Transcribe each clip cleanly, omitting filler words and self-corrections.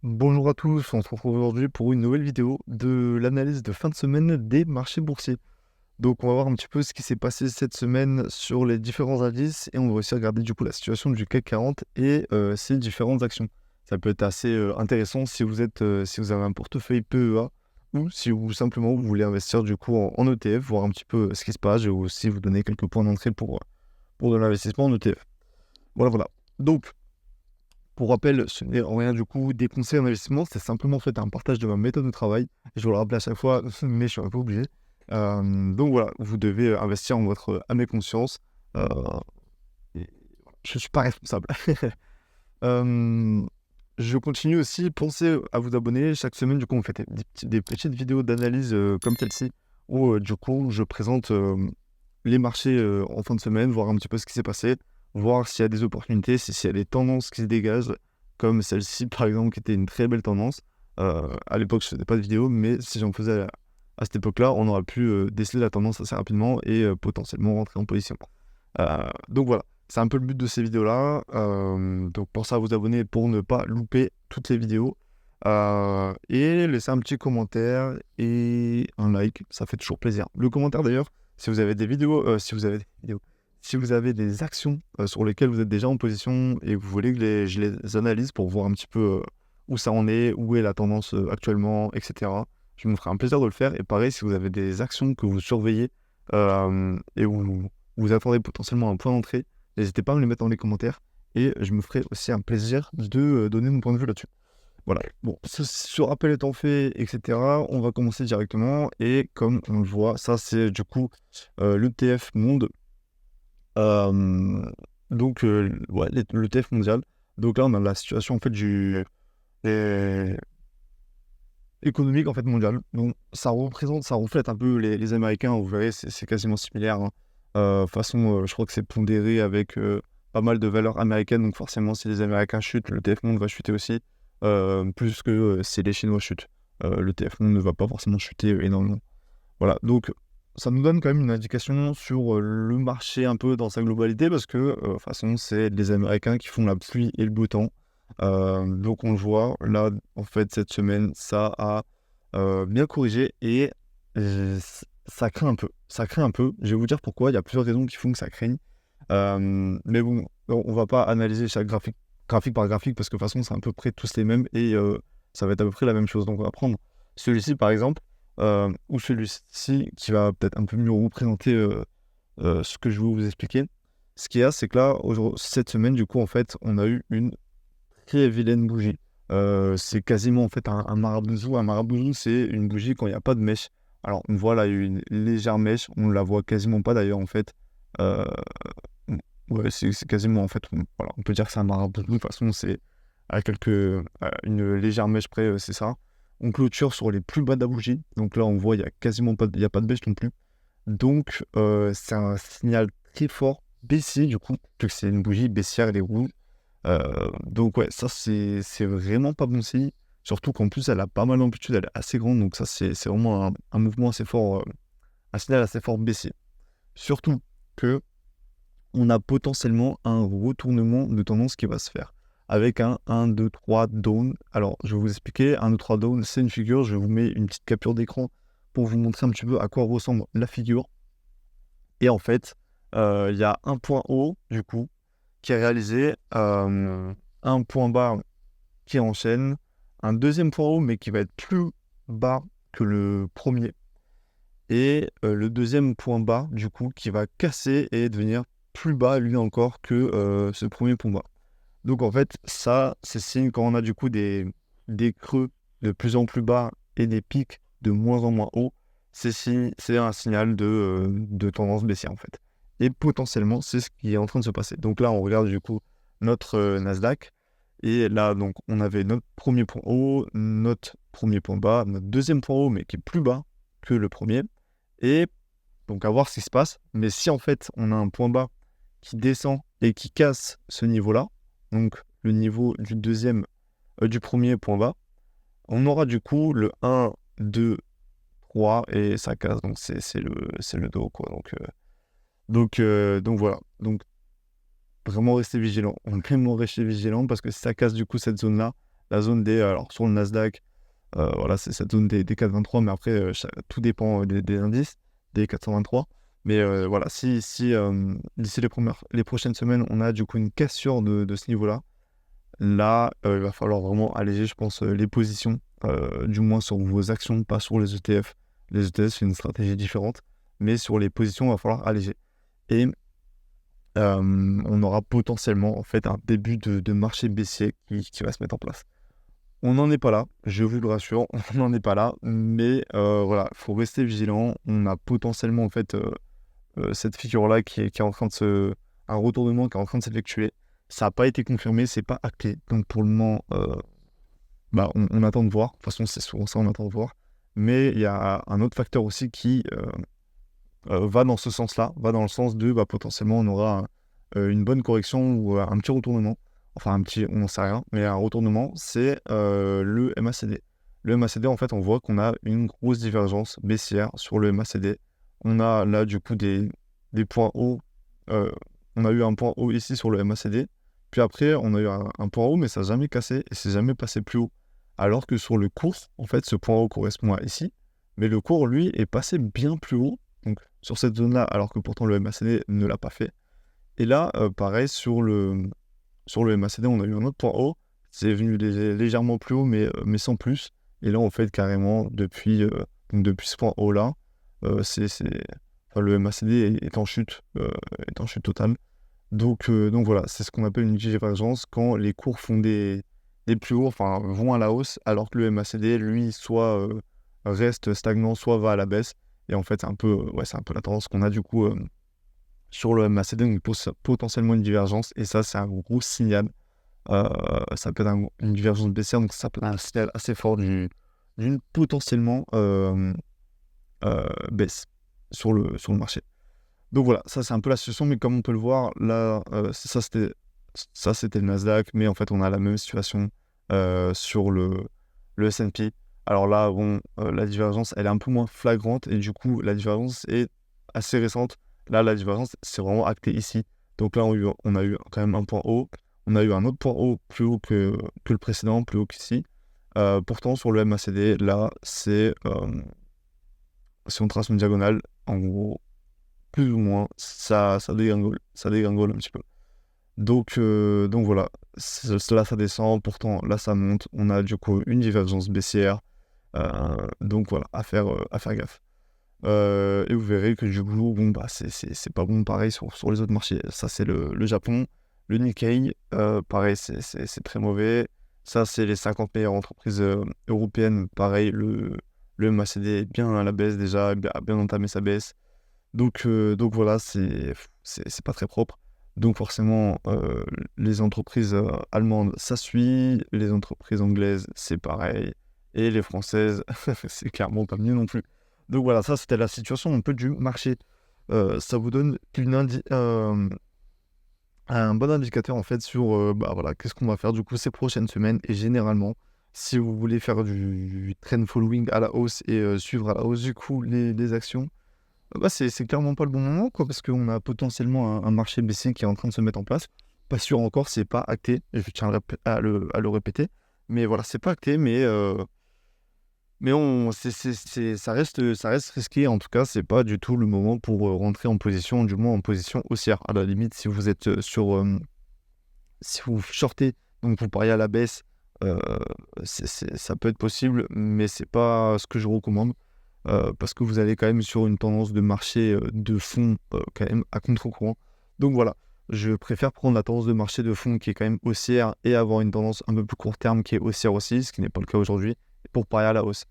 Bonjour à tous, on se retrouve aujourd'hui pour une nouvelle vidéo de l'analyse de fin de semaine des marchés boursiers. Donc on va voir un petit peu ce qui s'est passé cette semaine sur les différents indices et on va aussi regarder du coup la situation du CAC 40 et ses différentes actions. Ça peut être assez intéressant si si vous avez un portefeuille PEA ou si vous simplement vous voulez investir du coup en ETF, voir un petit peu ce qui se passe et aussi vous donner quelques points d'entrée pour de l'investissement en ETF. Voilà, voilà. Donc pour rappel, ce n'est en rien du coup des conseils en investissement, c'est simplement en fait un partage de ma méthode de travail. Je vous le rappelle à chaque fois, mais je ne suis pas obligé. Donc voilà, vous devez investir en votre âme et conscience. Euh, et voilà, je ne suis pas responsable. Euh, je continue aussi, pensez à vous abonner. Chaque semaine, du coup, on fait des petites vidéos d'analyse comme celle-ci, où du coup, je présente les marchés en fin de semaine, voir un petit peu ce qui s'est passé, voir s'il y a des opportunités, s'il y a des tendances qui se dégagent, comme celle-ci, par exemple, qui était une très belle tendance. À l'époque, je ne faisais pas de vidéo, mais si j'en faisais à cette époque-là, on aurait pu déceler la tendance assez rapidement et potentiellement rentrer en position. Donc voilà. C'est un peu le but de ces vidéos-là. Donc pensez à vous abonner pour ne pas louper toutes les vidéos. Et laissez un petit commentaire et un like, ça fait toujours plaisir. Le commentaire d'ailleurs, si vous avez des vidéos, si vous avez des actions sur lesquelles vous êtes déjà en position et que vous voulez que je les analyse pour voir un petit peu où ça en est, où est la tendance actuellement, etc. Je me ferai un plaisir de le faire. Et pareil, si vous avez des actions que vous surveillez et où vous attendez potentiellement un point d'entrée, n'hésitez pas à me les mettre dans les commentaires et je me ferai aussi un plaisir de donner mon point de vue là-dessus. Voilà, bon, ce rappel étant fait, etc., on va commencer directement et comme on le voit, ça c'est du coup l'ETF monde, euh, donc ouais, l'ETF mondial. Donc là on a la situation en fait euh, économique en fait mondiale. Donc ça reflète un peu les Américains, vous verrez, c'est quasiment similaire, hein. De toute façon, je crois que c'est pondéré avec pas mal de valeurs américaines, donc forcément si les Américains chutent, le TF Monde va chuter aussi, plus que si les Chinois chutent. Le TF Monde ne va pas forcément chuter énormément. Voilà, donc ça nous donne quand même une indication sur le marché un peu dans sa globalité, parce que de toute façon c'est les Américains qui font la pluie et le beau temps. Donc on le voit, là en fait cette semaine ça a bien corrigé et ça craint un peu. Ça craint un peu, je vais vous dire pourquoi, il y a plusieurs raisons qui font que ça craigne. Mais bon, on va pas analyser chaque graphique par graphique parce que de toute façon c'est à peu près tous les mêmes et ça va être à peu près la même chose. Donc on va prendre celui-ci par exemple ou celui-ci qui va peut-être un peu mieux représenter ce que je veux vous expliquer. Ce qu'il y a, c'est que là, cette semaine, du coup, en fait, on a eu une très vilaine bougie. C'est quasiment en fait un maraboutou. Un maraboutou, c'est une bougie quand il n'y a pas de mèche. Alors, on voit là, il y a eu une légère mèche. On ne la voit quasiment pas d'ailleurs, en fait. Euh, ouais, c'est quasiment, en fait, voilà, on peut dire que c'est un maraboutou. De toute façon, c'est à une légère mèche près, c'est ça. On clôture sur les plus bas de la bougie. Donc là, on voit, il y a quasiment pas, il y a pas de mèche non plus. Donc, c'est un signal très fort baissier, du coup, que c'est une bougie baissière, elle est rouge. Donc ouais, ça c'est vraiment pas bon signe. Surtout qu'en plus elle a pas mal d'amplitude, elle est assez grande, donc ça c'est vraiment un mouvement assez fort, un signal assez fort baissier. Surtout que on a potentiellement un retournement de tendance qui va se faire. Avec un 1, 2, 3 down. Alors je vais vous expliquer, 1, 2, 3 down, c'est une figure, je vous mets une petite capture d'écran pour vous montrer un petit peu à quoi ressemble la figure. Et en fait, il y a un point haut, du coup, qui est réalisé, un point bas qui enchaîne, un deuxième point haut, mais qui va être plus bas que le premier, et le deuxième point bas, du coup, qui va casser et devenir plus bas, lui encore, que ce premier point bas. Donc, en fait, ça, c'est signe quand on a du coup des creux de plus en plus bas et des pics de moins en moins hauts, c'est un signal de tendance baissière, en fait. Et potentiellement, c'est ce qui est en train de se passer. Donc là, on regarde du coup notre Nasdaq. Et là, donc, on avait notre premier point haut, notre premier point bas, notre deuxième point haut, mais qui est plus bas que le premier. Et donc, à voir ce qui se passe. Mais si en fait, on a un point bas qui descend et qui casse ce niveau-là, donc le niveau du premier point bas, on aura du coup le 1, 2, 3 et ça casse. Donc, c'est le dos, quoi. Donc voilà. Donc, vraiment rester vigilant. Vraiment rester vigilant parce que si ça casse du coup cette zone-là, la zone des... Alors, sur le Nasdaq, voilà, c'est cette zone des 423, mais après, tout dépend des indices, des 423. Mais voilà, si d'ici les prochaines semaines, on a du coup une cassure de ce niveau-là, là, il va falloir vraiment alléger, je pense, les positions, du moins sur vos actions, pas sur les ETF. Les ETF, c'est une stratégie différente, mais sur les positions, il va falloir alléger. Et on aura potentiellement, en fait, un début de marché baissier qui va se mettre en place. On n'en est pas là, je vous le rassure, on n'en est pas là, mais voilà, il faut rester vigilant. On a potentiellement, en fait, cette figure-là qui est en train de un retournement qui est en train de s'effectuer. Ça n'a pas été confirmé, c'est pas acté. Donc pour le moment, on attend de voir. De toute façon, c'est souvent ça, on attend de voir. Mais il y a un autre facteur aussi qui va dans ce sens-là, va dans le sens de potentiellement on aura une bonne correction ou un petit retournement. Enfin, un petit, on n'en sait rien, mais un retournement, c'est le MACD. Le MACD, en fait, on voit qu'on a une grosse divergence baissière sur le MACD. On a là, du coup, des points hauts. On a eu un point haut ici sur le MACD. Puis après, on a eu un point haut, mais ça n'a jamais cassé et c'est jamais passé plus haut. Alors que sur le cours, en fait, ce point haut correspond à ici. Mais le cours, lui, est passé bien plus haut, donc sur cette zone-là, alors que pourtant le MACD ne l'a pas fait. Et là, pareil, sur le MACD, on a eu un autre point haut. C'est venu légèrement plus haut, mais sans plus. Et là, en fait, carrément, depuis ce point haut-là, enfin, le MACD est en chute totale. Donc voilà, c'est ce qu'on appelle une divergence quand les cours font des plus hauts, enfin vont à la hausse, alors que le MACD, lui, soit reste stagnant, soit va à la baisse. Et en fait, c'est un peu la tendance qu'on a du coup sur le MACD, donc potentiellement une divergence. Et ça, c'est un gros signal. Ça peut être une divergence baissière, donc ça peut être un signal assez fort d'une potentiellement baisse sur le marché. Donc voilà, ça c'est un peu la situation, mais comme on peut le voir, là, ça c'était le Nasdaq, mais en fait on a la même situation sur le S&P. Alors là, bon, la divergence, elle est un peu moins flagrante, et du coup, la divergence est assez récente. Là, la divergence, c'est vraiment acté ici. Donc là, on a eu quand même un point haut. On a eu un autre point haut plus haut que le précédent, plus haut qu'ici. Pourtant, sur le MACD, là, si on trace une diagonale, en gros, plus ou moins, ça dégringole un petit peu. Donc voilà, là ça descend, pourtant là ça monte, on a du coup une divergence baissière, donc voilà, à faire gaffe. Et vous verrez que du coup, bon, c'est pas bon pareil sur les autres marchés. Ça c'est le Japon, le Nikkei, pareil, c'est très mauvais. Ça c'est les 50 meilleures entreprises européennes, pareil, le MACD est bien à la baisse déjà, a bien entamé sa baisse. Donc voilà, c'est pas très propre. Donc forcément, les entreprises allemandes, ça suit. Les entreprises anglaises, c'est pareil. Et les françaises, c'est clairement pas mieux non plus. Donc voilà, ça c'était la situation un peu du marché. Ça vous donne un bon indicateur en fait sur voilà, qu'est-ce qu'on va faire du coup ces prochaines semaines. Et généralement, si vous voulez faire du trend following à la hausse et suivre à la hausse du coup les actions, c'est clairement pas le bon moment, quoi, parce qu'on a potentiellement un marché baissier qui est en train de se mettre en place. Pas sûr encore, c'est pas acté, et je tiens à le répéter. Mais voilà, c'est pas acté, mais ça reste risqué. En tout cas, c'est pas du tout le moment pour rentrer en position, du moins en position haussière. À la limite, si vous êtes si vous shortez, donc vous pariez à la baisse, euh, ça peut être possible, mais c'est pas ce que je recommande. Parce que vous allez quand même sur une tendance de marché de fond quand même à contre-courant. Donc voilà, je préfère prendre la tendance de marché de fond qui est quand même haussière et avoir une tendance un peu plus court terme qui est haussière aussi, ce qui n'est pas le cas aujourd'hui, pour parier à la hausse.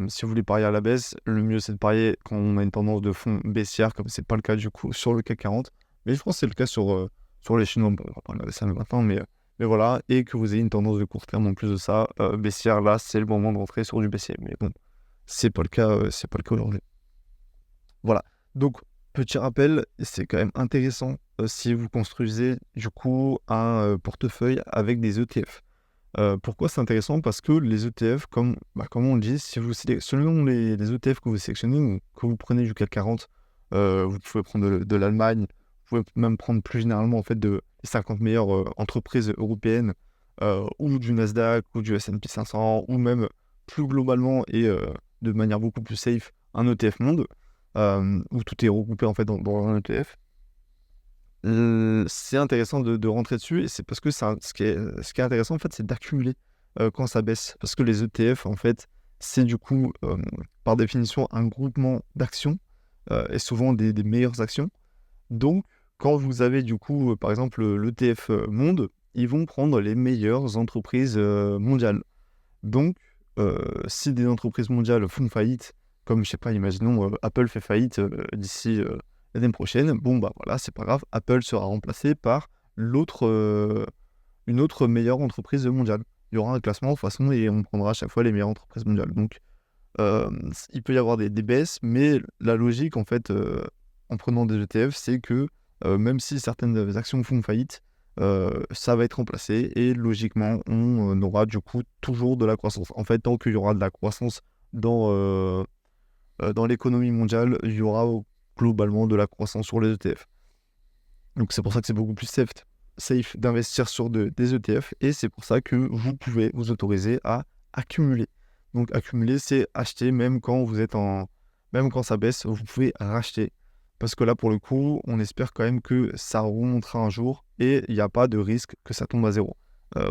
Si vous voulez parier à la baisse, le mieux c'est de parier quand on a une tendance de fond baissière, comme c'est pas le cas du coup sur le CAC 40. Mais je pense que c'est le cas sur les Chinois, bon, on va pas regarder ça maintenant, mais voilà, et que vous ayez une tendance de court terme en plus de ça, baissière, là c'est le moment de rentrer sur du baissier. Mais bon, c'est pas le cas aujourd'hui. Voilà. Donc, petit rappel, c'est quand même intéressant si vous construisez du coup un portefeuille avec des ETF. Pourquoi c'est intéressant? Parce que les ETF, comme on le dit, si vous selon les ETF que vous sélectionnez ou que vous prenez du CAC 40, vous pouvez prendre de l'Allemagne, vous pouvez même prendre plus généralement en fait les 50 meilleures entreprises européennes ou du Nasdaq, ou du S&P 500, ou même plus globalement et de manière beaucoup plus safe, un ETF monde, où tout est regroupé en fait dans un ETF. C'est intéressant de rentrer dessus, et c'est parce que ce qui est intéressant en fait, c'est d'accumuler quand ça baisse. Parce que les ETF, en fait, c'est du coup, par définition, un groupement d'actions, et souvent des meilleures actions. Donc, quand vous avez du coup, par exemple, l'ETF monde, ils vont prendre les meilleures entreprises mondiales. Donc, si des entreprises mondiales font faillite, comme je sais pas, imaginons Apple fait faillite d'ici l'année prochaine, bon bah voilà, c'est pas grave, Apple sera remplacé par une autre meilleure entreprise mondiale. Il y aura un classement de toute façon et on prendra à chaque fois les meilleures entreprises mondiales. Donc, il peut y avoir des baisses, mais la logique en fait, en prenant des ETF, c'est que même si certaines actions font faillite, ça va être remplacé et logiquement, on aura du coup toujours de la croissance. En fait, tant qu'il y aura de la croissance dans l'économie mondiale, il y aura globalement de la croissance sur les ETF. Donc c'est pour ça que c'est beaucoup plus safe d'investir sur des ETF, et c'est pour ça que vous pouvez vous autoriser à accumuler. Donc accumuler, c'est acheter même quand même quand ça baisse, vous pouvez racheter. Parce que là, pour le coup, on espère quand même que ça remontera un jour et il n'y a pas de risque que ça tombe à zéro.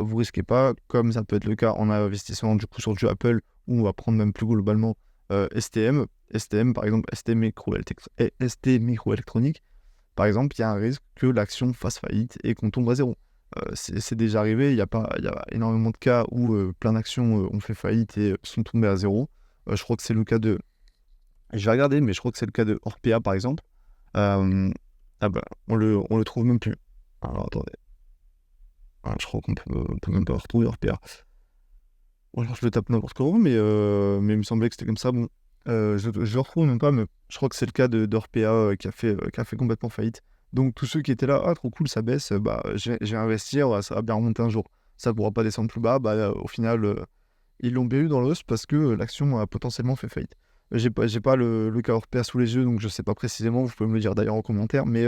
Vous risquez pas, comme ça peut être le cas en investissement du coup sur du Apple, ou on va prendre même plus globalement STM. STM, par exemple, ST Microélectronique. Par exemple, il y a un risque que l'action fasse faillite et qu'on tombe à zéro. C'est déjà arrivé, il y a énormément de cas où plein d'actions ont fait faillite et sont tombées à zéro. Je crois que c'est le cas de... Je vais regarder, mais je crois que c'est le cas de Orpea, par exemple. Ah bah, on le trouve même plus. Alors, attendez. Ah, je crois qu'on peut même pas retrouver Orpea. Ou alors je le tape n'importe comment, mais il me semblait que c'était comme ça. Bon, je le retrouve même pas, mais je crois que c'est le cas d'Orpea qui a fait complètement faillite. Donc tous ceux qui étaient là, ah trop cool, ça baisse, bah je vais investir, ça va bien remonter un jour. Ça pourra pas descendre plus bas, bah au final, ils l'ont bien eu dans l'os parce que l'action a potentiellement fait faillite. J'ai pas le cas Orpea sous les yeux, donc je sais pas précisément, vous pouvez me le dire d'ailleurs en commentaire, mais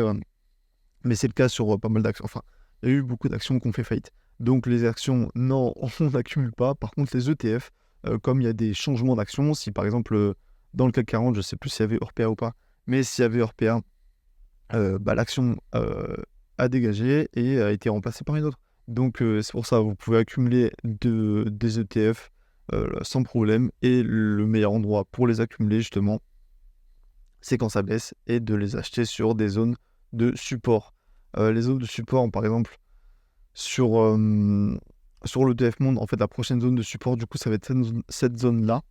c'est le cas sur pas mal d'actions. Enfin, il y a eu beaucoup d'actions qui ont fait faillite. Donc les actions, non, on n'accumule pas. Par contre, les ETF, comme il y a des changements d'actions, si par exemple, dans le CAC 40, je ne sais plus s'il y avait Orpea ou pas, mais s'il y avait Orpea, bah, l'action a dégagé et a été remplacée par une autre. Donc c'est pour ça, vous pouvez accumuler des ETF sans problème. Et le meilleur endroit pour les accumuler, justement, c'est quand ça baisse, et de les acheter sur des zones de support. Les zones de support, par exemple, sur, sur l'ETF Monde, en fait, la prochaine zone de support, du coup, ça va être cette zone-là.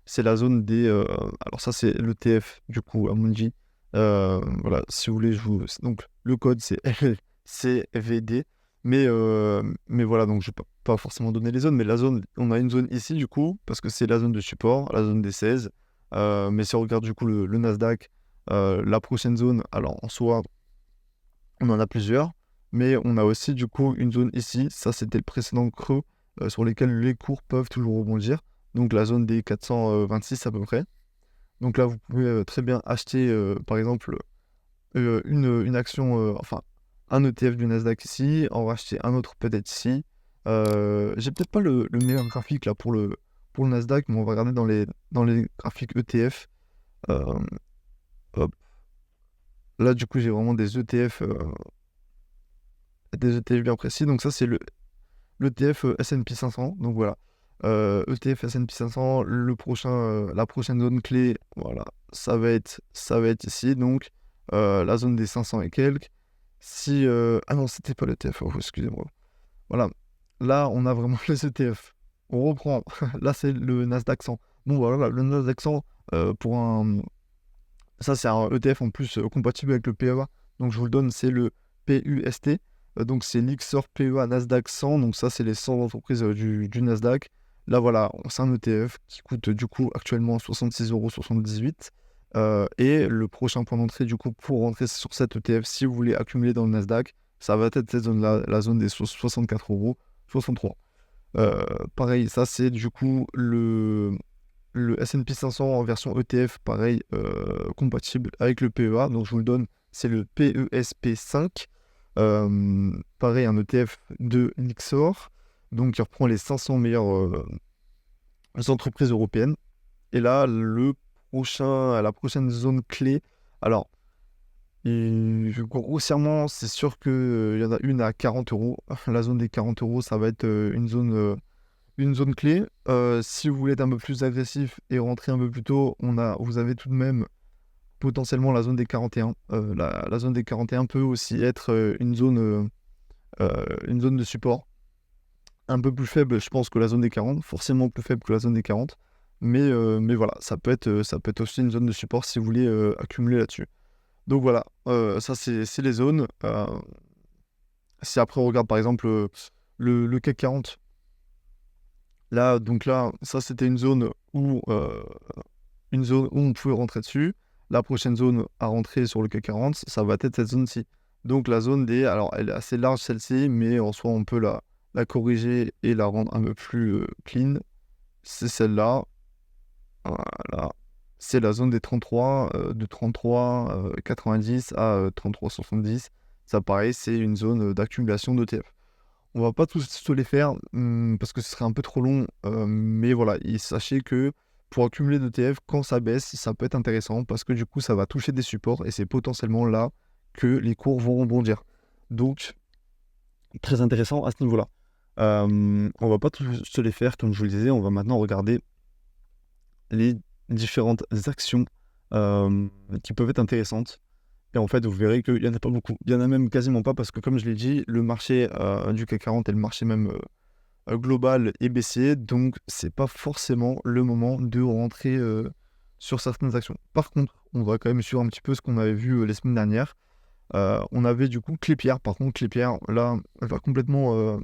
C'est la zone des... alors ça, c'est l'ETF, du coup, Amundi. Voilà, si vous voulez, donc, le code, c'est LCVD. Mais voilà, donc je vais pas forcément donner les zones, mais la zone, on a une zone ici, du coup, parce que c'est la zone de support, la zone des 16. Mais si on regarde, du coup, le Nasdaq, la prochaine zone, alors, en soi, on en a plusieurs, mais on a aussi du coup une zone ici. Ça, c'était le précédent creux sur lesquels les cours peuvent toujours rebondir. Donc la zone des 426 à peu près. Donc là, vous pouvez très bien acheter, par exemple, une action, enfin, un ETF du Nasdaq ici, en racheter un autre peut-être ici. J'ai peut-être pas le meilleur graphique là pour le Nasdaq, mais on va regarder dans les graphiques ETF. Euh, hop. Là, du coup, j'ai vraiment des ETF bien précis. Donc ça, c'est l'ETF S&P 500. Donc voilà. ETF S&P 500, la prochaine zone clé, voilà, ça va être ici. Donc la zone des 500 et quelques. Ah non, c'était pas l'ETF, excusez-moi. Voilà. Là, on a vraiment les ETF. On reprend. Là, c'est le Nasdaq 100. Bon, voilà, le Nasdaq 100, ça, c'est un ETF en plus compatible avec le PEA. Donc, je vous le donne, c'est le PUST. Donc, c'est l'Ixor PEA Nasdaq 100. Donc, ça, c'est les 100 entreprises du Nasdaq. Là, voilà, c'est un ETF qui coûte du coup actuellement 66,78 €. Et le prochain point d'entrée, du coup, pour rentrer sur cet ETF, si vous voulez accumuler dans le Nasdaq, ça va être cette zone-là, la zone des 64,63 €. Pareil, ça, c'est du coup le S&P 500 en version ETF, pareil, compatible avec le PEA. Donc je vous le donne, c'est le PESP5. Pareil, un ETF de Lixor. Donc il reprend les 500 meilleures entreprises européennes. Et là, la prochaine zone clé, alors, grossièrement, c'est sûr qu'il y en a une à 40 euros. La zone des 40 euros, ça va être une zone clé. Si vous voulez être un peu plus agressif et rentrer un peu plus tôt, vous avez tout de même potentiellement la zone des 41. La zone des 41 peut aussi être une zone de support. Un peu plus faible, je pense, que la zone des 40, forcément plus faible que la zone des 40. Mais voilà, ça peut être aussi une zone de support si vous voulez accumuler là-dessus. Donc voilà, ça c'est les zones. Si après on regarde par exemple le CAC 40, là, donc là, ça c'était une zone où on pouvait rentrer dessus. La prochaine zone à rentrer sur le CAC 40, ça va être cette zone-ci. Donc la zone des... Alors elle est assez large celle-ci, mais en soi on peut la corriger et la rendre un peu plus clean. C'est celle-là. Voilà. C'est la zone des 33, de 33,90 à 33,70. Ça pareil, c'est une zone d'accumulation d'ETF. On va pas tous se les faire parce que ce serait un peu trop long. Mais voilà, sachez que pour accumuler d'ETF, quand ça baisse, ça peut être intéressant parce que du coup, ça va toucher des supports et c'est potentiellement là que les cours vont rebondir. Donc, très intéressant à ce niveau-là. On va pas tous se les faire, comme je vous le disais. On va maintenant regarder les différentes actions qui peuvent être intéressantes. Et en fait, vous verrez qu'il n'y en a pas beaucoup. Il y en a même quasiment pas parce que, comme je l'ai dit, le marché du CAC 40 et le marché même global est baissier. Donc, c'est pas forcément le moment de rentrer sur certaines actions. Par contre, on va quand même suivre un petit peu ce qu'on avait vu les semaines dernières. On avait du coup Clépierre. Par contre, Clépierre, là, elle va complètement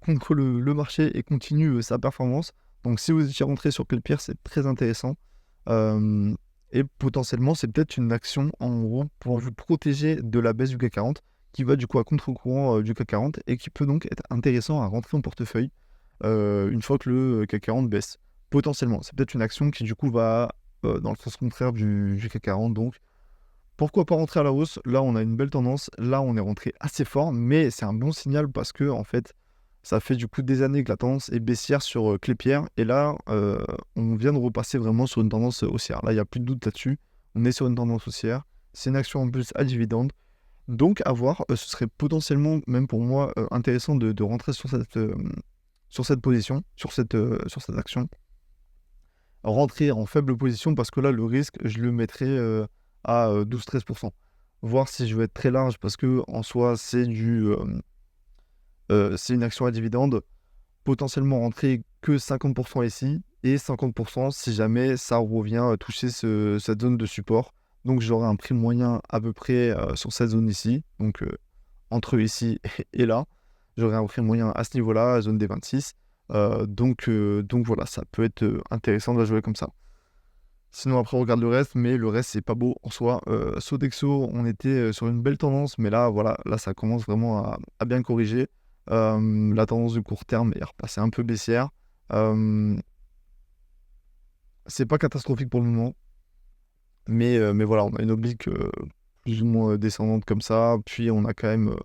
contre le marché et continue sa performance. Donc, si vous étiez rentré sur Clépierre, c'est très intéressant. Et potentiellement, c'est peut-être une action en gros pour vous protéger de la baisse du CAC 40 qui va du coup à contre-courant du CAC 40 et qui peut donc être intéressant à rentrer en portefeuille une fois que le CAC 40 baisse. Potentiellement, c'est peut-être une action qui du coup va dans le sens contraire du CAC 40. Donc, pourquoi pas rentrer à la hausse? Là, on a une belle tendance. Là, on est rentré assez fort, mais c'est un bon signal parce que en fait, ça fait du coup des années que la tendance est baissière sur Clépierre. Et là, on vient de repasser vraiment sur une tendance haussière. Là, il n'y a plus de doute là-dessus. On est sur une tendance haussière. C'est une action en plus à dividende. Donc, à voir, ce serait potentiellement, même pour moi, intéressant de rentrer sur cette position, sur cette action. Rentrer en faible position parce que là, le risque, je le mettrais à 12-13%. Voir si je veux être très large parce que en soi, c'est une action à dividende. Potentiellement rentrer que 50% ici et 50% si jamais ça revient toucher cette zone de support. Donc j'aurai un prix moyen à peu près sur cette zone ici, donc entre ici et là. J'aurai un prix moyen à ce niveau-là, zone des 26. Donc voilà, ça peut être intéressant de la jouer comme ça. Sinon après on regarde le reste, mais le reste c'est pas beau en soi. Sodexo, on était sur une belle tendance, mais là voilà, là ça commence vraiment à bien corriger. La tendance du court terme est repassée un peu baissière. C'est pas catastrophique pour le moment, mais voilà, on a une oblique plus ou moins descendante comme ça. Puis on a quand même,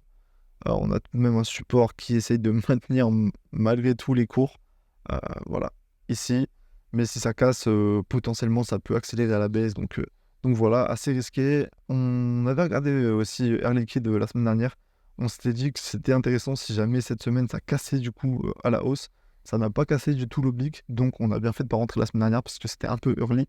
on a tout de même un support qui essaye de maintenir malgré tous les cours. Voilà, ici. Mais si ça casse, potentiellement ça peut accélérer à la baisse. Donc voilà, assez risqué. On avait regardé aussi Air Liquide la semaine dernière. On s'était dit que c'était intéressant si jamais cette semaine ça cassait du coup à la hausse. Ça n'a pas cassé du tout l'oblique, donc on a bien fait de pas rentrer la semaine dernière parce que c'était un peu early,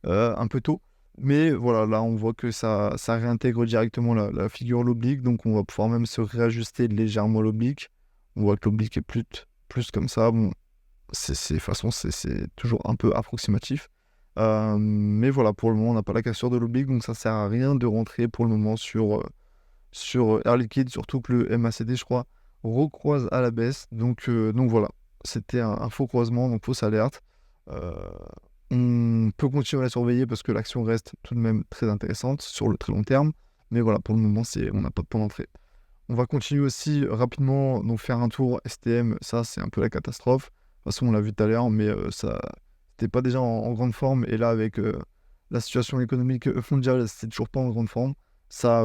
un peu tôt. Mais voilà, là on voit que ça réintègre directement la figure l'oblique, donc on va pouvoir même se réajuster légèrement l'oblique. On voit que l'oblique est plus comme ça. Bon, de toute façon, c'est toujours un peu approximatif. Mais voilà, pour le moment, on n'a pas la cassure de l'oblique, donc ça sert à rien de rentrer pour le moment sur Air Liquide, surtout que le MACD, je crois, recroise à la baisse. Donc voilà, c'était un faux croisement, donc fausse alerte. On peut continuer à la surveiller parce que l'action reste tout de même très intéressante sur le très long terme. Mais voilà, pour le moment, on n'a pas de point d'entrée. On va continuer aussi rapidement, donc faire un tour STM, ça c'est un peu la catastrophe. De toute façon, on l'a vu tout à l'heure, mais ça c'était pas déjà en grande forme. Et là, avec la situation économique mondiale, c'est toujours pas en grande forme. Ça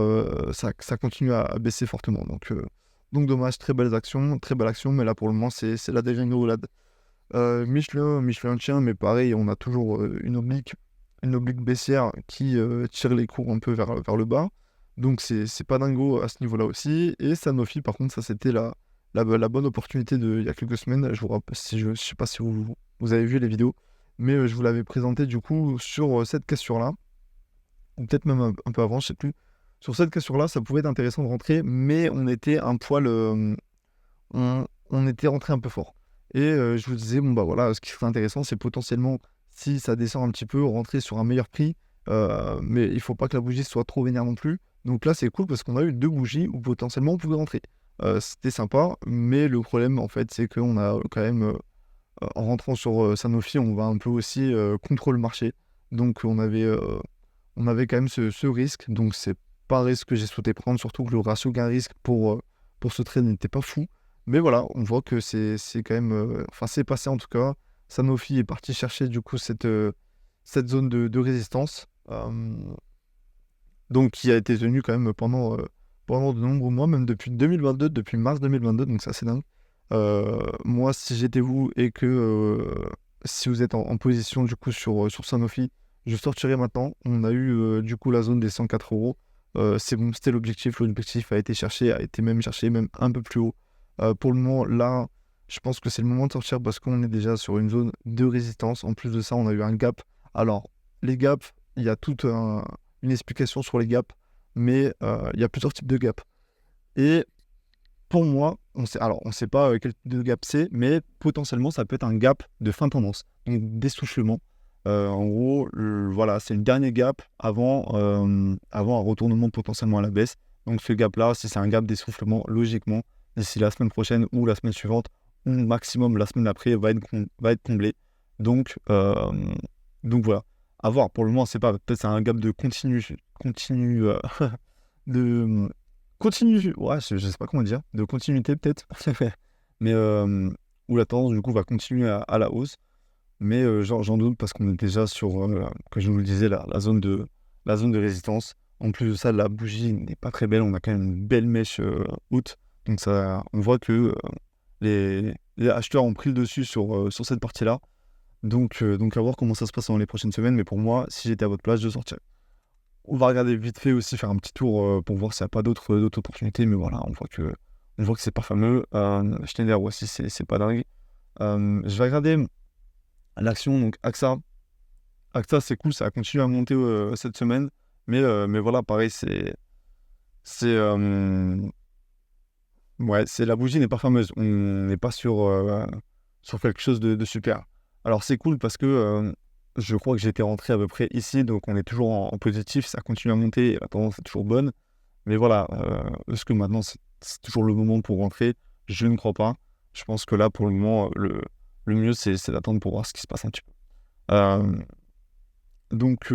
continue à baisser fortement. Donc dommage, très belle action, mais là pour le moment c'est la dégringolade. Michelin tient, mais pareil, on a toujours une oblique baissière qui tire les cours un peu vers le bas. Donc c'est pas dingo à ce niveau-là aussi. Et Sanofi, par contre, ça c'était la bonne opportunité il y a quelques semaines. Je sais pas si vous avez vu les vidéos, mais je vous l'avais présenté du coup sur cette cassure-là, ou peut-être même un peu avant, je sais plus. Sur cette cassure-là, ça pouvait être intéressant de rentrer, mais on était un poil, on était rentré un peu fort. Et je vous disais, bon bah voilà, ce qui serait intéressant, c'est potentiellement, si ça descend un petit peu, rentrer sur un meilleur prix. Mais il faut pas que la bougie soit trop vénère non plus. Donc là, c'est cool parce qu'on a eu 2 bougies où potentiellement on pouvait rentrer. C'était sympa, mais le problème, en fait, c'est qu'on a quand même, en rentrant sur Sanofi, on va un peu aussi contre le marché. Donc on avait quand même ce risque. Donc c'est pas un risque que j'ai souhaité prendre, surtout que le ratio gain-risque pour ce trade n'était pas fou. Mais voilà, on voit que c'est quand même, enfin c'est passé en tout cas. Sanofi est parti chercher du coup cette zone de résistance, donc qui a été tenue quand même pendant de nombreux mois, même depuis 2022, depuis mars 2022, donc c'est assez dingue. Moi, si j'étais vous et que si vous êtes en position du coup sur Sanofi, je sortirais maintenant. On a eu du coup la zone des 104 euros. C'est bon, c'était l'objectif. L'objectif a été cherché, a été même cherché, même un peu plus haut. Pour le moment, là, je pense que c'est le moment de sortir parce qu'on est déjà sur une zone de résistance. En plus de ça, on a eu un gap. Alors, les gaps, il y a toute une explication sur les gaps, mais il y a plusieurs types de gaps. Et pour moi, on sait pas quel type de gap c'est, mais potentiellement, ça peut être un gap de fin de tendance, donc d'essoufflement. En gros, voilà, c'est le dernier gap avant un retournement potentiellement à la baisse. Donc ce gap-là, si c'est un gap d'essoufflement, logiquement, d'ici la semaine prochaine ou la semaine suivante, ou maximum la semaine d'après, va être comblé. Donc, voilà. À voir. Pour le moment, c'est pas. Peut-être c'est un gap de continu de continue, ouais, je sais pas comment dire, de continuité peut-être, mais où la tendance du coup va continuer à la hausse, mais j'en doute parce qu'on est déjà sur, comme je vous le disais, la zone de résistance. En plus de ça, la bougie n'est pas très belle, on a quand même une belle mèche haute, donc ça, on voit que les acheteurs ont pris le dessus sur cette partie-là, donc à voir comment ça se passe dans les prochaines semaines, mais pour moi, si j'étais à votre place, je sortirais. On va regarder vite fait aussi, faire un petit tour pour voir s'il n'y a pas d'autres opportunités. Mais voilà, on voit que c'est pas fameux. Schneider aussi, c'est pas dingue. Je vais regarder l'action, donc AXA. AXA, c'est cool, ça a continué à monter cette semaine. Mais voilà, pareil, c'est ouais, la bougie n'est pas fameuse. On n'est pas sur quelque chose de super. Alors c'est cool parce que je crois que j'étais rentré à peu près ici, donc on est toujours en positif, ça continue à monter, et la tendance est toujours bonne. Mais voilà, est-ce que maintenant c'est toujours le moment pour rentrer? Je ne crois pas. Je pense que là, pour le moment, le mieux c'est d'attendre pour voir ce qui se passe un petit peu. Euh, donc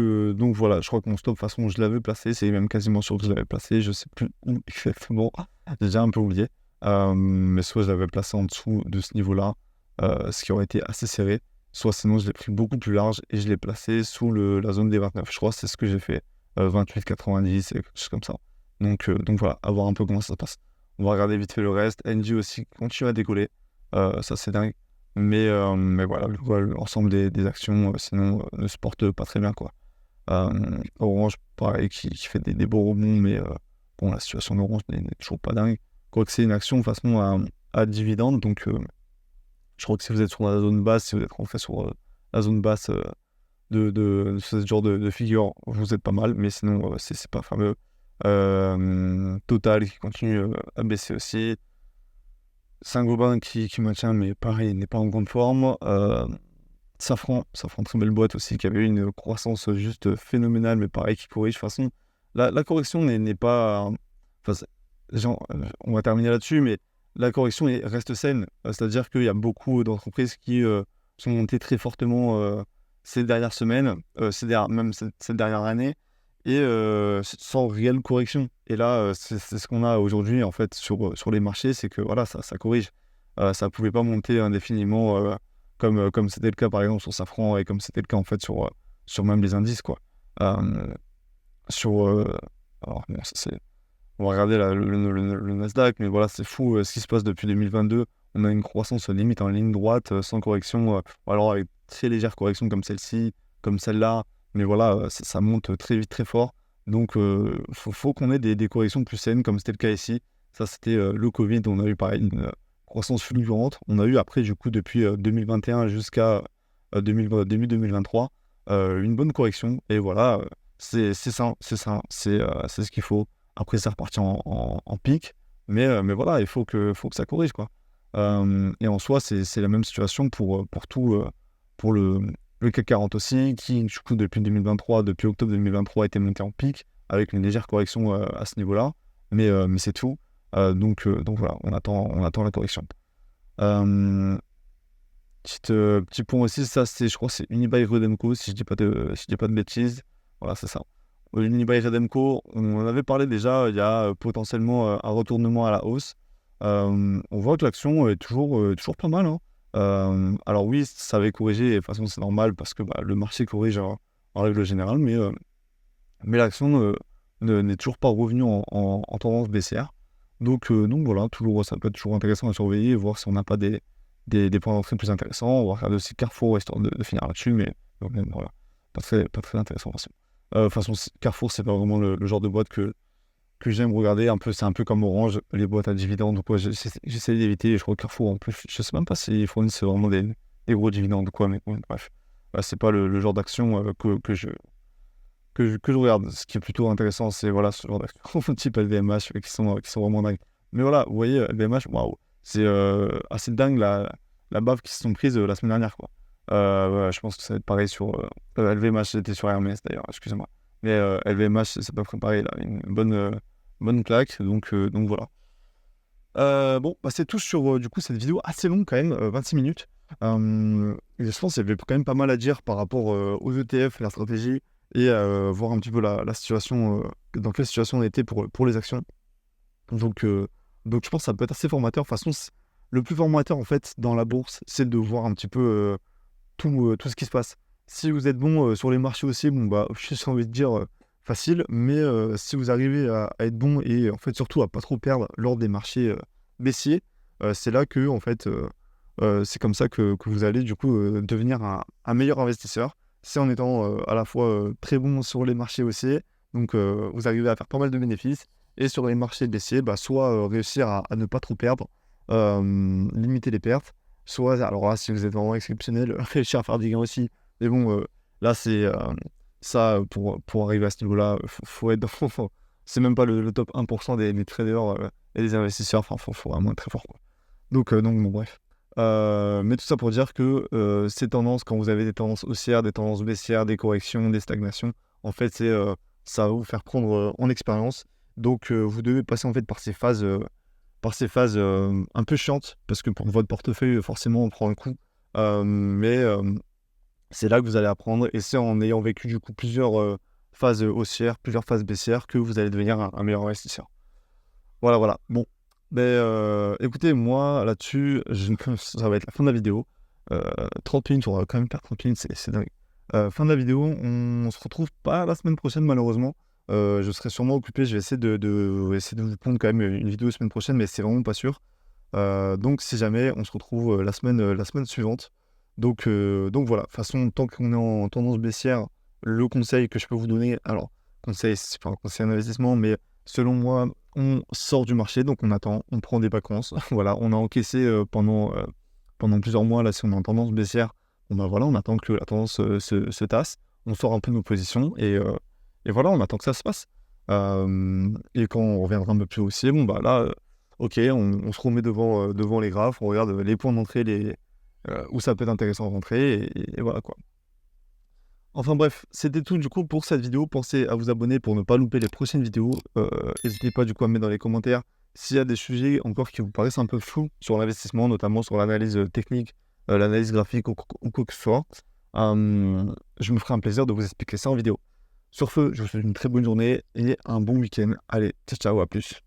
voilà, je crois que mon stop, de toute façon, je l'avais placé, c'est même quasiment sûr que je l'avais placé, je sais plus où exactement, j'ai déjà un peu oublié. Mais soit je l'avais placé en dessous de ce niveau-là, ce qui aurait été assez serré, soit sinon je l'ai pris beaucoup plus large et je l'ai placé sous la zone des 29. Je crois que c'est ce que j'ai fait, 28,90 et quelque chose comme ça. Donc voilà, à voir un peu comment ça se passe. On va regarder vite fait le reste. NG aussi continue à décoller, ça c'est dingue. Mais voilà, l'ensemble des actions, sinon, ne se portent pas très bien, quoi. Orange, pareil, qui fait des beaux rebonds, mais bon, la situation d'Orange n'est toujours pas dingue. Quoique c'est une action de façon à dividende, donc je crois que si vous êtes sur la zone basse, si vous êtes rentré sur la zone basse de ce genre de figure, vous êtes pas mal, mais sinon, c'est pas fameux. Total qui continue à baisser aussi. Saint-Gobain qui maintient, mais pareil, n'est pas en grande forme. Safran, très belle boîte aussi, qui avait eu une croissance juste phénoménale, mais pareil, qui corrige. De toute façon, la correction n'est pas. Enfin, on va terminer là-dessus, mais la correction reste saine. C'est-à-dire qu'il y a beaucoup d'entreprises qui sont montées très fortement ces dernières semaines, même cette dernière année, et sans réelle correction. Et là, c'est ce qu'on a aujourd'hui, en fait, sur les marchés, c'est que voilà, ça corrige. Ça ne pouvait pas monter indéfiniment comme c'était le cas, par exemple, sur Safran et comme c'était le cas, en fait, sur même les indices, quoi. Euh, sur... alors, bon, ça, On va regarder le Nasdaq, mais voilà, c'est fou ce qui se passe depuis 2022. On a une croissance limite en ligne droite, sans correction, ou alors avec très légère correction comme celle-ci, comme celle-là. Mais voilà, ça monte très vite, très fort. Donc, faut qu'on ait des corrections plus saines, comme c'était le cas ici. Ça, c'était le Covid. On a eu pareil une croissance fulgurante. On a eu après, du coup, depuis 2021 jusqu'à début 2023, une bonne correction. Et voilà, c'est ça, c'est ce qu'il faut. Après, c'est reparti en pic. Mais voilà, faut que ça corrige, quoi. Et en soi, c'est la même situation pour tout, pour le CAC 40 aussi, qui, du coup, depuis octobre 2023, était monté en pic, avec une légère correction à ce niveau-là. Mais c'est tout. Donc voilà, on attend la correction. Petit point aussi, ça, je crois que c'est Unibail Rodamco, si je dis pas de bêtises. Voilà, c'est ça. Unibail Rodamco, on en avait parlé déjà, il y a potentiellement un retournement à la hausse. On voit que l'action est toujours pas mal, hein. Alors oui, ça avait corrigé, et de toute façon c'est normal parce que le marché corrige en règle générale, mais l'action n'est toujours pas revenue en tendance baissière. Donc voilà, ça peut être toujours intéressant à surveiller et voir si on n'a pas des points d'entrée plus intéressants. On va regarder aussi Carrefour, histoire de finir là-dessus, mais voilà, pas très intéressant forcément. De toute façon, Carrefour, c'est pas vraiment le genre de boîte que j'aime regarder. C'est un peu comme Orange, les boîtes à dividendes ou quoi. J'essaie d'éviter. Et je crois que Carrefour, en plus, je sais même pas s'ils fournissent vraiment des gros dividendes ou quoi, mais bon, bref. C'est pas le genre d'action que je regarde. Ce qui est plutôt intéressant, c'est voilà, ce genre d'action type LVMH qui sont vraiment dingues. Mais voilà, vous voyez, LVMH, waouh, c'est assez dingue la baffe qu'ils se sont prise la semaine dernière, quoi. Ouais, je pense que ça va être pareil sur LVMH, j'étais sur Hermès d'ailleurs, excusez-moi. Mais LVMH, c'est pas préparé là, une bonne claque, donc voilà. Bon, c'est tout sur du coup cette vidéo assez longue quand même, 26 minutes. Et je pense qu'il y avait quand même pas mal à dire par rapport aux ETF, la stratégie, et voir un petit peu la situation, dans quelle situation on était pour les actions. Donc je pense que ça peut être assez formateur. De toute façon, le plus formateur en fait dans la bourse, c'est de voir un petit peu tout ce qui se passe. Si vous êtes bon sur les marchés aussi, bon j'ai envie de dire facile, mais si vous arrivez à être bon et en fait surtout à pas trop perdre lors des marchés baissiers, c'est là que en fait c'est comme ça que vous allez du coup devenir un meilleur investisseur. C'est en étant à la fois très bon sur les marchés haussiers, donc vous arrivez à faire pas mal de bénéfices, et sur les marchés baissiers, soit réussir à ne pas trop perdre, limiter les pertes, soit, alors là, si vous êtes vraiment exceptionnel, réussir à faire des gains aussi. Mais bon, là, c'est ça, pour arriver à ce niveau-là, faut être dans. C'est même pas le top 1% des traders et des investisseurs. Enfin, faut vraiment être très fort, quoi. Donc bon, bref. Mais tout ça pour dire que ces tendances, quand vous avez des tendances haussières, des tendances baissières, des corrections, des stagnations, en fait, ça va vous faire prendre en expérience. Donc, vous devez passer en fait par ces phases un peu chiantes, parce que pour votre portefeuille, forcément, on prend un coup. Mais c'est là que vous allez apprendre, et c'est en ayant vécu du coup plusieurs phases haussières, plusieurs phases baissières, que vous allez devenir un meilleur investisseur. Voilà. Bon, écoutez, moi, là-dessus, ça va être la fin de la vidéo. 30 minutes, on va quand même perdre 30 minutes, c'est dingue. Fin de la vidéo, on se retrouve pas la semaine prochaine, malheureusement. Je serai sûrement occupé, je vais essayer de vous prendre quand même une vidéo la semaine prochaine, mais c'est vraiment pas sûr. Donc si jamais, on se retrouve la semaine suivante. Donc voilà, de toute façon, tant qu'on est en tendance baissière, le conseil que je peux vous donner, alors, c'est pas un conseil d'investissement, mais selon moi, on sort du marché, donc on attend, on prend des vacances. Voilà, on a encaissé pendant plusieurs mois, là, si on est en tendance baissière, voilà, on attend que la tendance se tasse, on sort un peu de nos positions, et voilà, on attend que ça se passe. Et quand on reviendra un peu plus haussier, là, ok, on se remet devant les graphes, on regarde les points d'entrée, où ça peut être intéressant de rentrer, et voilà, quoi. Enfin bref, c'était tout du coup pour cette vidéo. Pensez à vous abonner pour ne pas louper les prochaines vidéos. N'hésitez pas du coup à mettre dans les commentaires s'il y a des sujets encore qui vous paraissent un peu flous sur l'investissement, notamment sur l'analyse technique, l'analyse graphique ou quoi que ce soit. Je me ferai un plaisir de vous expliquer ça en vidéo. Sur ce, je vous souhaite une très bonne journée et un bon week-end. Allez, ciao, à plus.